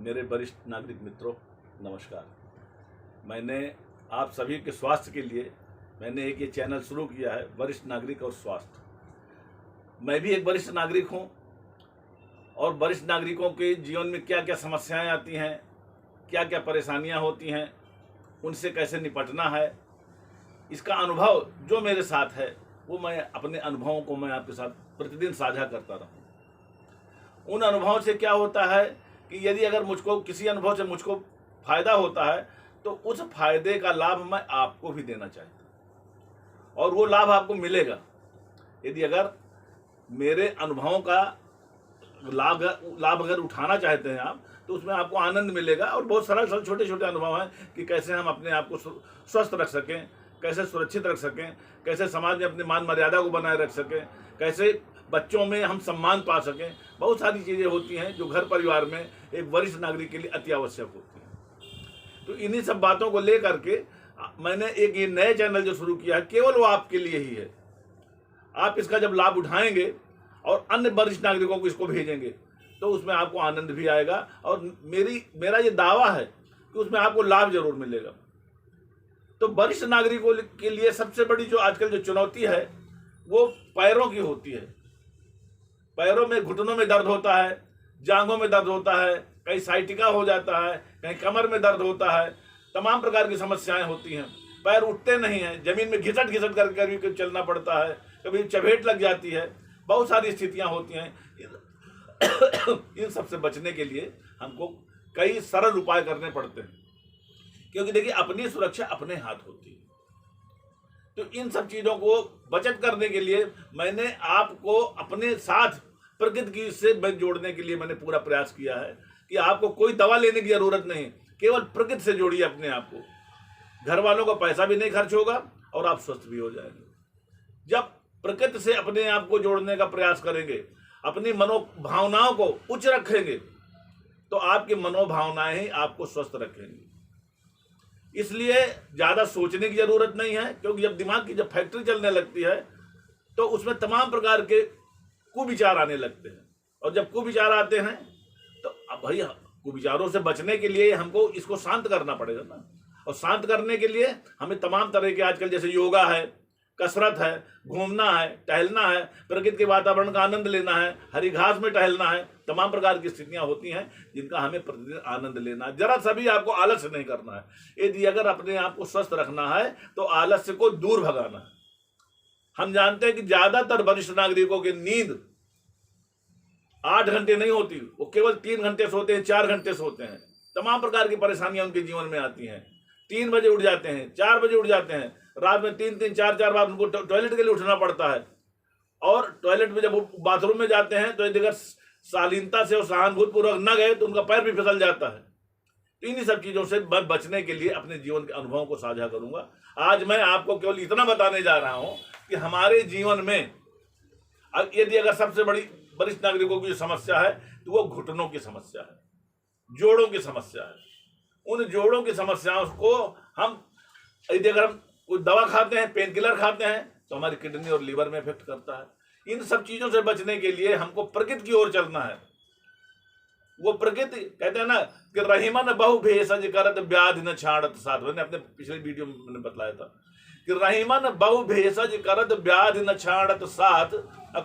मेरे वरिष्ठ नागरिक मित्रों, नमस्कार। मैंने आप सभी के स्वास्थ्य के लिए मैंने एक ये चैनल शुरू किया है, वरिष्ठ नागरिक और स्वास्थ्य। मैं भी एक वरिष्ठ नागरिक हूँ और वरिष्ठ नागरिकों के जीवन में क्या क्या समस्याएं आती हैं, क्या क्या परेशानियां होती हैं, उनसे कैसे निपटना है, इसका अनुभव जो मेरे साथ है वो मैं अपने अनुभवों को मैं आपके साथ प्रतिदिन साझा करता रहूँ। उन अनुभवों से क्या होता है कि यदि अगर मुझको किसी अनुभव से मुझको फायदा होता है तो उस फायदे का लाभ मैं आपको भी देना चाहता हूँ और वो लाभ आपको मिलेगा यदि अगर मेरे अनुभवों का लाभ अगर उठाना चाहते हैं आप, तो उसमें आपको आनंद मिलेगा। और बहुत सरल छोटे छोटे अनुभव हैं कि कैसे हम अपने आप को स्वस्थ रख सकें, कैसे सुरक्षित रख सकें, कैसे समाज में अपनी मान मर्यादा को बनाए रख सकें, कैसे बच्चों में हम सम्मान पा सकें। बहुत सारी चीज़ें होती हैं जो घर परिवार में एक वरिष्ठ नागरिक के लिए अति आवश्यक होती हैं। तो इन्हीं सब बातों को लेकर के मैंने एक ये नए चैनल जो शुरू किया है, केवल वो आपके लिए ही है। आप इसका जब लाभ उठाएंगे और अन्य वरिष्ठ नागरिकों को इसको भेजेंगे तो उसमें आपको आनंद भी आएगा और मेरा ये दावा है कि उसमें आपको लाभ जरूर मिलेगा। तो वरिष्ठ नागरिकों के लिए सबसे बड़ी जो आजकल जो चुनौती है वो पैरों की होती है। पैरों में, घुटनों में दर्द होता है, जांघों में दर्द होता है, कहीं साइटिका हो जाता है, कहीं कमर में दर्द होता है, तमाम प्रकार की समस्याएं होती हैं। पैर उठते नहीं हैं, जमीन में घिसट घिसट करके कभी चलना पड़ता है, कभी चपेट लग जाती है, बहुत सारी स्थितियां होती हैं। इन सब से बचने के लिए हमको कई सरल उपाय करने पड़ते हैं, क्योंकि देखिए अपनी सुरक्षा अपने हाथ होती है। तो इन सब चीज़ों को बचत करने के लिए मैंने आपको अपने साथ प्रकृति से जोड़ने के लिए मैंने पूरा प्रयास किया है कि आपको कोई दवा लेने की जरूरत नहीं, केवल प्रकृति से जोड़िए अपने आप को। घर वालों का पैसा भी नहीं खर्च होगा और आप स्वस्थ भी हो जाएंगे। जब प्रकृति से अपने आप को जोड़ने का प्रयास करेंगे, अपनी मनोभावनाओं को उच्च रखेंगे, तो आपकी मनोभावनाएं ही आपको स्वस्थ रखेंगी। इसलिए ज़्यादा सोचने की ज़रूरत नहीं है, क्योंकि जब दिमाग की जब फैक्ट्री चलने लगती है तो उसमें तमाम प्रकार के कुविचार आने लगते हैं। और जब कुविचार आते हैं तो अब भाई कुविचारों से बचने के लिए हमको इसको शांत करना पड़ेगा ना। और शांत करने के लिए हमें तमाम तरह के आजकल जैसे योगा है, कसरत है, घूमना है, टहलना है, प्रकृति के वातावरण का आनंद लेना है, हरी घास में टहलना है, तमाम प्रकार की स्थितियां होती हैं जिनका हमें प्रतिदिन आनंद लेना है। जरा सा भी आपको आलस्य नहीं करना है। यदि अगर अपने आप को स्वस्थ रखना है तो आलस्य को दूर भगाना है। हम जानते हैं कि ज्यादातर वरिष्ठ नागरिकों की नींद 8 घंटे नहीं होती, वो केवल 3 घंटे सोते हैं, 4 घंटे सोते हैं। तमाम प्रकार की परेशानियां उनके जीवन में आती हैं। 3 बजे उठ जाते हैं, 4 बजे उठ जाते हैं, रात में 3-3, 4-4 बार उनको टॉयलेट के लिए उठना पड़ता है। और टॉयलेट में जब वो बाथरूम में जाते हैं तो यदि अगर शालीनता से और सहानुभूतिपूर्वक न गए तो उनका पैर भी फिसल जाता है। तो इन्हीं सब चीज़ों से बचने के लिए अपने जीवन के अनुभवों को साझा करूंगा। आज मैं आपको केवल इतना बताने जा रहा हूं कि हमारे जीवन में यदि अगर सबसे बड़ी वरिष्ठ नागरिकों की जो समस्या है तो वो घुटनों की समस्या है, जोड़ों की समस्या है। उन जोड़ों की समस्याओं को हम यदि अगर हम कोई दवा खाते हैं, पेन किलर खाते हैं, तो हमारी किडनी और लीवर में इफेक्ट करता है। इन सब चीज़ों से बचने के लिए हमको प्रकृति की ओर चलना है। वो प्रकृति कहते हैं ना कि रहीमन बहु भेषज करत व्याधि न छाड़त साथ। मैंने अपने पिछले वीडियो में मैंने बताया था कि रहीमन बहु भेषज करत व्याधि न छाड़त साथ,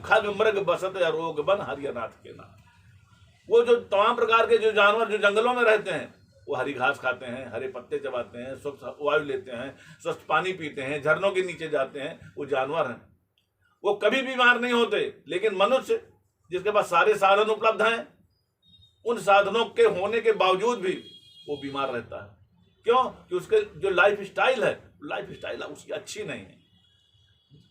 खग मृग बसत रोग बन हरियनाथ के नाथ। वो जो तमाम प्रकार के जो जानवर जो जंगलों में रहते हैं वो हरी घास खाते हैं, हरे पत्ते चबाते हैं, स्वच्छ वायु लेते हैं, स्वस्थ पानी पीते हैं, झरनों के नीचे जाते हैं। वो जानवर हैं, वो कभी बीमार नहीं होते। लेकिन मनुष्य जिसके पास सारे साधन उपलब्ध हैं, उन साधनों के होने के बावजूद भी वो बीमार रहता है। क्यों? कि उसके जो लाइफ स्टाइल है उसकी अच्छी नहीं है।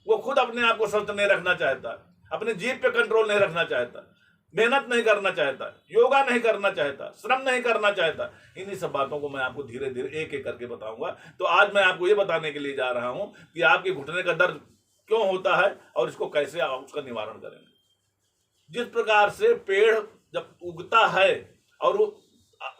वो खुद अपने आप को स्वस्थ नहीं रखना चाहता, अपने जीभ पे कंट्रोल नहीं रखना चाहता, मेहनत नहीं करना चाहता, योगा नहीं करना चाहता, श्रम नहीं करना चाहता। इन्हीं सब बातों को मैं आपको धीरे धीरे एक एक करके बताऊंगा। तो आज मैं आपको ये बताने के लिए जा रहा हूं कि आपके घुटने का दर्द क्यों होता है और इसको कैसे आप उसका निवारण करेंगे। जिस प्रकार से पेड़ जब उगता है और वो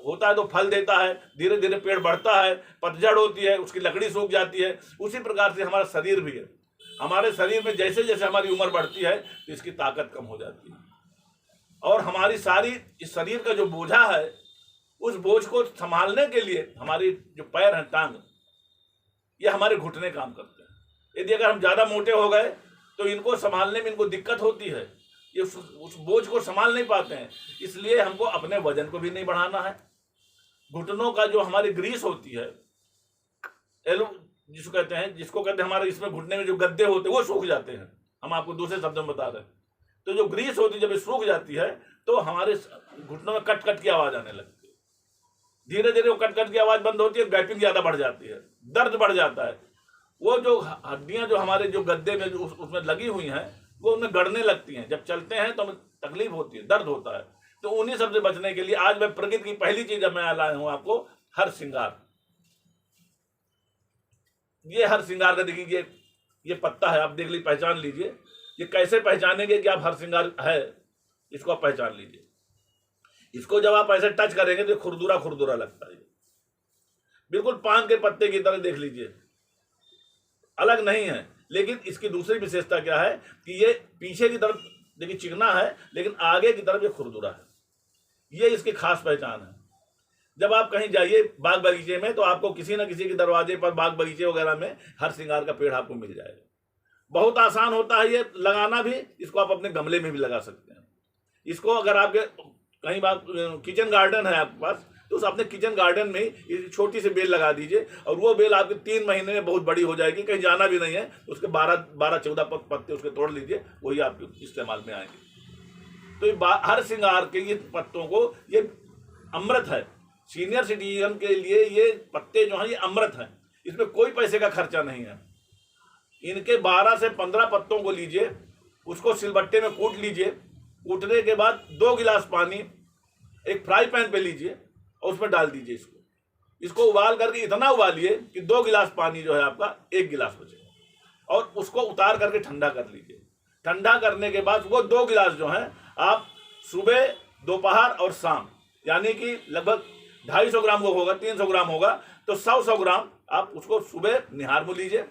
होता है तो फल देता है, धीरे धीरे पेड़ बढ़ता है, पतझड़ होती है, उसकी लकड़ी सूख जाती है, उसी प्रकार से हमारा शरीर भी है। हमारे शरीर में जैसे जैसे हमारी उम्र बढ़ती है तो इसकी ताकत कम हो जाती है और हमारी सारी इस शरीर का जो बोझा है उस बोझ को संभालने के लिए हमारी जो पैर हैं, टांग, ये हमारे घुटने काम करते हैं। यदि अगर हम ज़्यादा मोटे हो गए तो इनको संभालने में इनको दिक्कत होती है, ये उस बोझ को संभाल नहीं पाते हैं। इसलिए हमको अपने वजन को भी नहीं बढ़ाना है। घुटनों का जो हमारी ग्रीस होती है, जिसको कहते हैं हमारे इसमें घुटने में जो गद्दे होते हैं वो सूख जाते हैं। हम आपको दूसरे शब्दों में बता रहे हैं। तो जो ग्रीस होती है जब ये सूख जाती है तो हमारे घुटनों में कट कट की आवाज आने लगती है। धीरे धीरे वो कट कट की आवाज बंद होती है, गैपिंग ज्यादा बढ़ जाती है, दर्द बढ़ जाता है। वो जो हड्डियां जो हमारे जो गद्दे में उसमें लगी हुई हैं वो उनमें गड़ने लगती हैं। जब चलते हैं तो हमें तकलीफ होती है, दर्द होता है। तो उन्हीं सब से बचने के लिए आज मैं प्रकृति की पहली चीज मैं लाया हूं आपको, हर श्रृंगार। ये हर श्रृंगार का देखिए, ये पत्ता है, आप देख लीजिए, पहचान लीजिए। ये कैसे पहचानेंगे कि आप हर श्रृंगार है, इसको आप पहचान लीजिए। इसको जब आप ऐसे टच करेंगे तो खुरदुरा खुरदुरा लगता है, बिल्कुल पान के पत्ते की तरह। देख लीजिए, अलग नहीं है। लेकिन इसकी दूसरी विशेषता क्या है कि ये पीछे की तरफ देखिए चिकना है, लेकिन आगे की तरफ ये खुरदुरा है। ये इसकी खास पहचान है। जब आप कहीं जाइए बाग बगीचे में तो आपको किसी न किसी के दरवाजे पर, बाग बगीचे वगैरह में, हर श्रृंगार का पेड़ आपको मिल जाएगा। बहुत आसान होता है ये लगाना भी। इसको आप अपने गमले में भी लगा सकते हैं। इसको अगर आपके कहीं बात किचन गार्डन है आपके पास तो उस अपने किचन गार्डन में छोटी सी बेल लगा दीजिए और वो बेल आपके 3 महीने में बहुत बड़ी हो जाएगी। कहीं जाना भी नहीं है, उसके 12-14 पत्ते उसके तोड़ लीजिए, वही आपके इस्तेमाल में आएंगे। तो ये हर श्रृंगार के ये पत्तों को, ये अमृत है। सीनियर सिटीजन के लिए ये पत्ते जो हैं ये अमृत हैं। इसमें कोई पैसे का खर्चा नहीं है। इनके 12 से 15 पत्तों को लीजिए, उसको सिलबट्टे में कूट लीजिए। कूटने के बाद 2 गिलास पानी एक फ्राई पैन पे लीजिए और उसमें डाल दीजिए। इसको उबाल करके इतना उबालिए कि 2 गिलास पानी जो है आपका 1 गिलास बचे, और उसको उतार करके ठंडा कर लीजिए। ठंडा करने के बाद वो 2 गिलास जो है आप सुबह, दोपहर और शाम, यानी कि लगभग 250 ग्राम वो होगा, 300 ग्राम होगा, तो 100 ग्राम आप उसको सुबह निहार में लीजिए,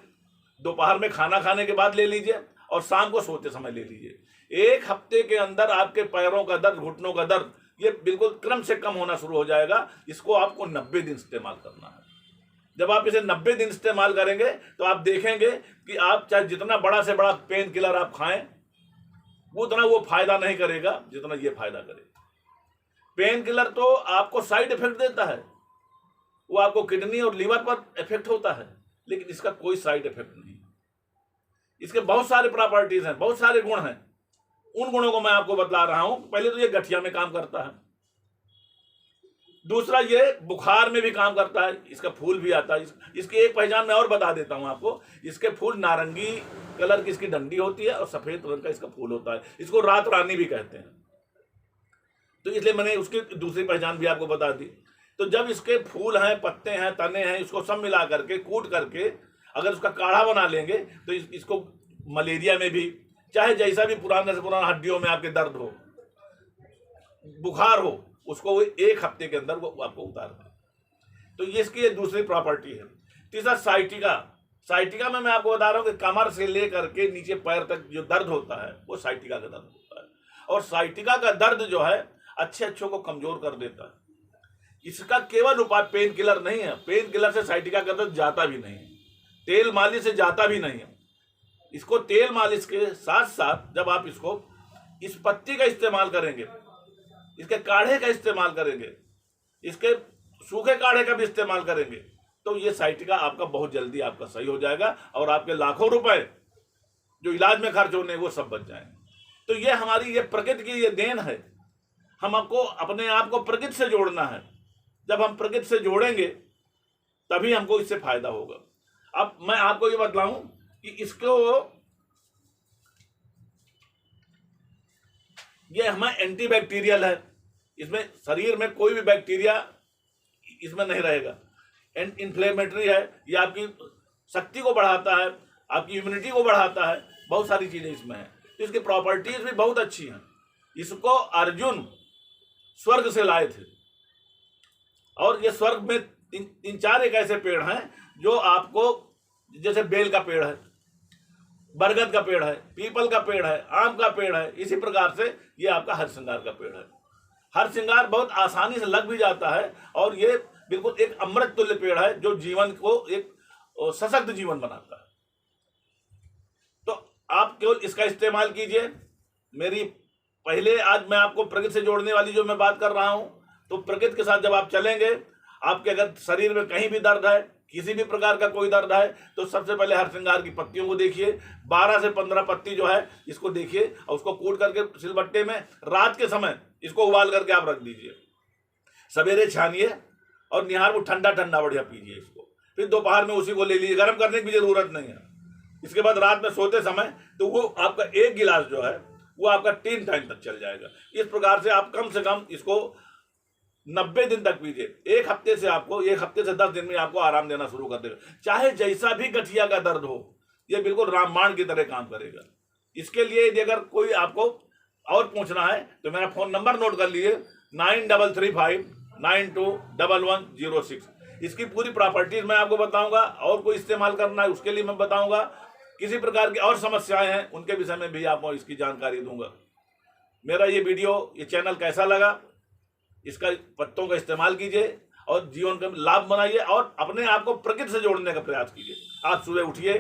दोपहर में खाना खाने के बाद ले लीजिए और शाम को सोते समय ले लीजिए। 1 हफ्ते के अंदर आपके पैरों का दर्द, घुटनों का दर्द ये बिल्कुल क्रम से कम होना शुरू हो जाएगा। इसको आपको 90 दिन इस्तेमाल करना है। जब आप इसे 90 दिन इस्तेमाल करेंगे तो आप देखेंगे कि आप चाहे जितना बड़ा से बड़ा पेन किलर आप खाएं, वो उतना वो फायदा नहीं करेगा जितना ये फायदा करेगा। पेन किलर तो आपको साइड इफेक्ट देता है, वो आपको किडनी और लीवर पर इफेक्ट होता है, लेकिन इसका कोई साइड इफेक्ट नहीं। इसके बहुत सारे प्रॉपर्टीज हैं, बहुत सारे गुण हैं। उन गुणों को मैं आपको बतला रहा हूं। पहले तो ये गठिया में काम करता है, दूसरा ये बुखार में भी काम करता है। इसका फूल भी आता है। इसकी एक पहचान मैं और बता देता हूं आपको। इसके फूल नारंगी कलर की इसकी डंडी होती है और सफेद रंग का इसका फूल होता है। इसको रात रानी भी कहते हैं, तो इसलिए मैंने उसकी दूसरी पहचान भी आपको बता दी। तो जब इसके फूल हैं, पत्ते हैं, तने हैं, इसको सब मिला करके कूट करके अगर उसका काढ़ा बना लेंगे तो इसको मलेरिया में भी, चाहे जैसा भी पुराने से पुराना हड्डियों में आपके दर्द हो, बुखार हो, उसको वो 1 हफ्ते के अंदर वो आपको उतार दे। तो ये इसकी दूसरी प्रॉपर्टी है। तीसरा साइटिका। साइटिका में मैं आपको बता रहा हूँ कि कमर से लेकर के नीचे पैर तक जो दर्द होता है वो साइटिका का दर्द होता है। और साइटिका का दर्द जो है अच्छों को कमजोर कर देता है। इसका केवल उपाय पेन किलर नहीं है। पेन किलर से साइटिका का दर्द जाता भी नहीं है, तेल मालिश से जाता भी नहीं है। इसको तेल मालिश के साथ साथ जब आप इसको, इस पत्ती का इस्तेमाल करेंगे, इसके काढ़े का इस्तेमाल करेंगे, इसके सूखे काढ़े का भी इस्तेमाल करेंगे, तो ये साइटिका आपका बहुत जल्दी आपका सही हो जाएगा और आपके लाखों रुपए जो इलाज में खर्च होने वो सब बच जाएंगे। तो ये हमारी ये प्रकृति की ये देन है। हमको अपने आप को प्रकृति से जोड़ना है। जब हम प्रकृति से जोड़ेंगे तभी हमको इससे फायदा होगा। अब मैं आपको ये बतलाऊं कि इसको, ये हमें एंटीबैक्टीरियल है। इसमें शरीर में कोई भी बैक्टीरिया इसमें नहीं रहेगा। इन्फ्लेमेटरी है, ये आपकी शक्ति को बढ़ाता है, आपकी इम्यूनिटी को बढ़ाता है, बहुत सारी चीजें इसमें हैं। तो इसकी प्रॉपर्टीज भी बहुत अच्छी हैं। इसको अर्जुन स्वर्ग से लाए थे और ये स्वर्ग में 3-4 एक ऐसे पेड़ हैं जो आपको, जैसे बेल का पेड़ है, बरगद का पेड़ है, पीपल का पेड़ है, आम का पेड़ है, इसी प्रकार से ये आपका हर श्रृंगार का पेड़ है। हरसिंगार बहुत आसानी से लग भी जाता है और ये बिल्कुल एक अमृत तुल्य पेड़ है जो जीवन को एक सशक्त जीवन बनाता है। तो आप केवल इसका इस्तेमाल कीजिए। मेरी पहले आज मैं आपको प्रकृति से जोड़ने वाली जो मैं बात कर रहा हूं, तो प्रकृति के साथ जब आप चलेंगे, आपके अगर शरीर में कहीं भी दर्द है, किसी भी प्रकार का कोई दर्द है, तो सबसे पहले हरसिंगार की पत्तियों को देखिए। 12 से 15 पत्ती जो है इसको देखिए और उसको कूट करके सिलबट्टे में रात के समय इसको उबाल करके आप रख दीजिए। सवेरे छानिए और निहार को ठंडा ठंडा बढ़िया पीजिए इसको। फिर दोपहर में उसी को ले लीजिए, गर्म करने की भी जरूरत नहीं है। इसके बाद रात में सोते समय तो वो आपका 1 गिलास जो है वो आपका 3 टाइम तक चल जाएगा। इस प्रकार से आप कम से कम इसको 90 दिन तक पीजिए। 1 हफ्ते से 10 दिन में आपको आराम देना शुरू कर देगा। चाहे जैसा भी गठिया का दर्द हो, ये बिल्कुल रामबाण की तरह काम करेगा। इसके लिए यदि अगर कोई आपको और पूछना है तो मेरा फोन नंबर नोट कर लीजिए, 9335921106। इसकी पूरी प्रॉपर्टीज मैं आपको बताऊंगा और कोई इस्तेमाल करना है उसके लिए मैं बताऊंगा। किसी प्रकार की और समस्याएं हैं उनके विषय में भी आपको इसकी जानकारी दूंगा। मेरा ये वीडियो, ये चैनल कैसा लगा, इसका पत्तों का इस्तेमाल कीजिए और जीवन का लाभ बनाइए और अपने आप को प्रकृति से जोड़ने का प्रयास कीजिए। आज सुबह उठिए,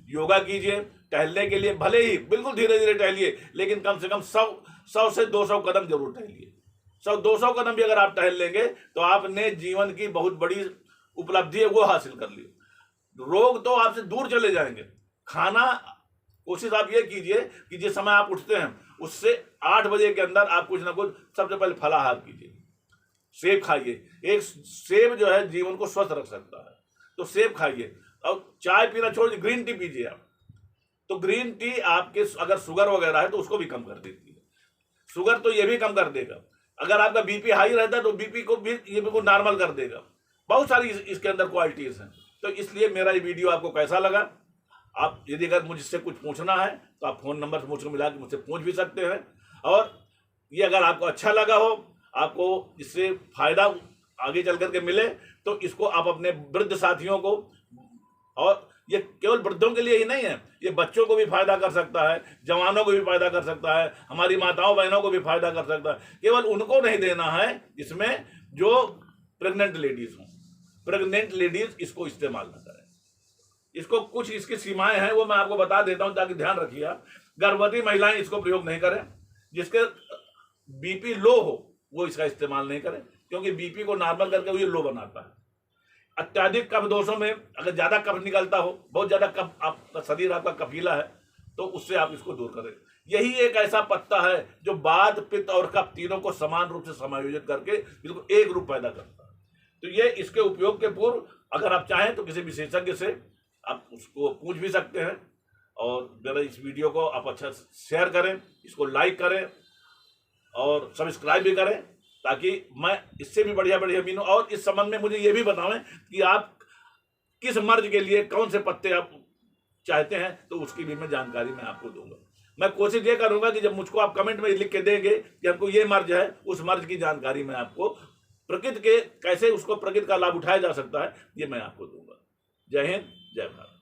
योगा कीजिए, टहलने के लिए भले ही बिल्कुल धीरे धीरे टहलिए, लेकिन कम से कम 100 से 200 कदम जरूर टहलिए। 100-200 कदम भी अगर आप टहल लेंगे तो आपने जीवन की बहुत बड़ी उपलब्धि है वो हासिल कर ली। रोग तो आपसे दूर चले जाएंगे। खाना कोशिश आप ये कीजिए कि जिस समय आप उठते हैं उससे 8 बजे के अंदर आप कुछ ना कुछ सबसे पहले फलाहार कीजिए। सेब खाइए। एक सेब जो है जीवन को स्वस्थ रख सकता है, तो सेब खाइए। और चाय पीना छोड़ दीजिए, ग्रीन टी पीजिए आप। तो ग्रीन टी आपके अगर शुगर वगैरह है तो उसको भी कम कर देती है। शुगर तो ये भी कम कर देगा। अगर आपका बीपी हाई रहता है तो बीपी को भी ये बिल्कुल नॉर्मल कर देगा। बहुत सारी इसके अंदर क्वालिटीज हैं। तो इसलिए मेरा ये वीडियो आपको कैसा लगा, आप यदि अगर मुझसे कुछ पूछना है तो आप फोन नंबर से मुझको मिला के मुझसे पूछ भी सकते हैं। और ये अगर आपको अच्छा लगा हो, आपको इससे फायदा आगे चल करके मिले, तो इसको आप अपने वृद्ध साथियों को, और ये केवल वृद्धों के लिए ही नहीं है, ये बच्चों को भी फायदा कर सकता है, जवानों को भी फायदा कर सकता है, हमारी माताओं बहनों को भी फायदा कर सकता है। केवल उनको नहीं देना है इसमें जो प्रेग्नेंट लेडीज हों। प्रेग्नेंट लेडीज इसको इस्तेमाल न करें। इसको कुछ इसकी सीमाएं हैं वो मैं आपको बता देता हूं ताकि ध्यान रखिए। गर्भवती महिलाएं इसको प्रयोग नहीं करें। जिसके बीपी लो हो वो इसका इस्तेमाल नहीं करें, क्योंकि बीपी को नॉर्मल करके वो ये लो बनाता है। अत्याधिक कफ दोषों में अगर ज्यादा कफ निकलता हो, बहुत ज्यादा कफ, आपका शरीर आपका कफीला है, तो उससे आप इसको दूर करें। यही एक ऐसा पत्ता है जो वात, पित्त और कफ तीनों को समान रूप से समायोजित करके बिल्कुल एक रूप पैदा करता है। तो ये इसके उपयोग के पूर्व अगर आप चाहें तो किसी विशेषज्ञ से आप उसको पूछ भी सकते हैं। और मेरा इस वीडियो को आप अच्छा शेयर करें, इसको लाइक करें और सब्सक्राइब भी करें, ताकि मैं इससे भी बढ़िया बढ़िया मीनू। और इस संबंध में मुझे ये भी बताएं कि आप किस मर्ज के लिए कौन से पत्ते आप चाहते हैं, तो उसकी भी मैं जानकारी मैं आपको दूंगा। मैं कोशिश ये करूंगा कि जब मुझको आप कमेंट में लिख के देंगे कि हमको ये मर्ज है, उस मर्ज की जानकारी मैं आपको, प्रकृति के कैसे उसको प्रकृति का लाभ उठाया जा सकता है, ये मैं आपको दूंगा। जय हिंद, जय भारत।